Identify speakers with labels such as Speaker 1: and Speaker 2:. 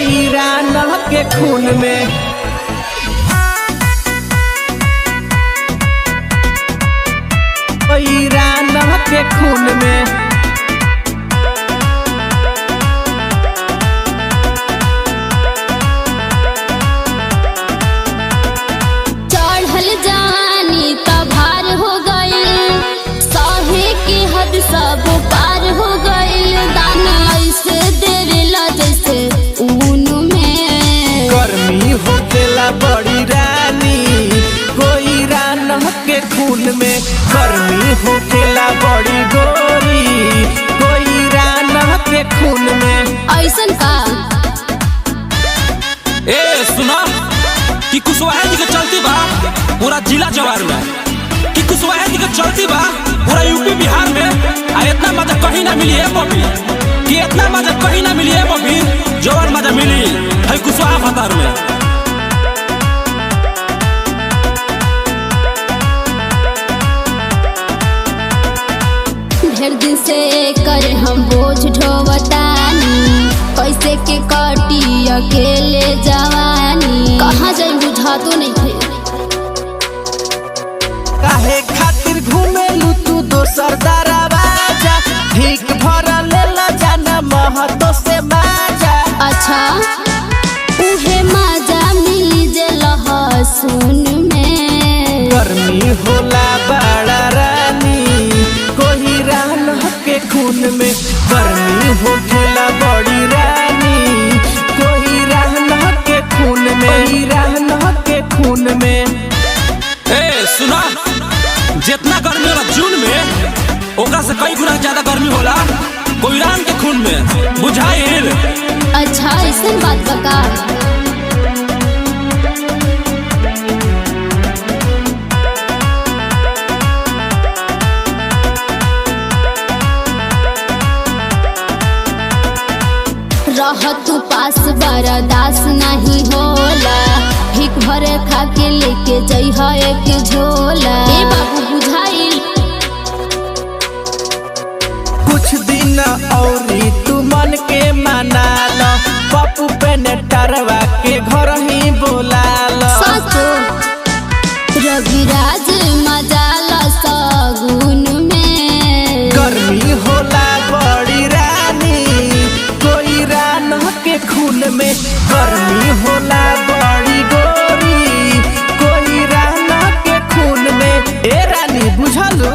Speaker 1: कोई राना के खून में, कोई राना के खून में।
Speaker 2: चढ़ल जानी तभार हो गइल, सहे के हद सब पार हो गइल। दाना ऐसे देवेला जैसे ऊन में,
Speaker 1: गर्मी होकेला बड़ी रानी कोई राना के खून में। गर्मी होकेला बड़ी गोरी कोई राना के खून में।
Speaker 2: ऐसन का
Speaker 3: ए सुना कि कुशवाहा जी के चलती बा पूरा जिला जवार में, कि कुशवाहा जी के चलती बा पूरा यूपी बिहार में। आ इतना मजा कहीं ना मिली है बबी, कि इतना मजा कहीं ना मिली है बबी जवार मजा मिली है कुशवाहा भतार में।
Speaker 2: ढेर दिन से कर हम बोझ ढोवतानी, कैसे के कटी अकेले जवानी। कहाँ जाई बुझातो नहीं थे,
Speaker 1: काहे खातिर घूमेलू तू दोसर दरवाजा। ठीक भर लेला जाना महतो से माजा।
Speaker 2: अच्छा उहे मजा मिली जे लहसुन में।
Speaker 1: गर्मी होला बड़ा रानी कोई राना के खून में। गर्मी होखेला बड़ी रानी कोई राना के खून में, कोई राना के खून में।
Speaker 3: ए सुना, जितना गर्मी होला जून में ओकरा से कई गुना ज्यादा गर्मी होला कोयरान के खून में, बुझाइल?
Speaker 2: अच्छा ऐसन बात बका। रह तू पास बर्दाश्त नहीं होला, भीख भरे खा के लेके जइह एक झोला। ए बाबू बुझाइल?
Speaker 1: कुछ दिन औरी तू मन के मना लो, पप्पू पे नेटरवा के घर ही बोला लो।
Speaker 2: सचो रविराज मजाला सगुन में।
Speaker 1: गर्मी होला बड़ी रानी कोई राना के खून में। गर्मी होला बड़ी गोरी कोई राना के खून में। ए रानी बुझलू?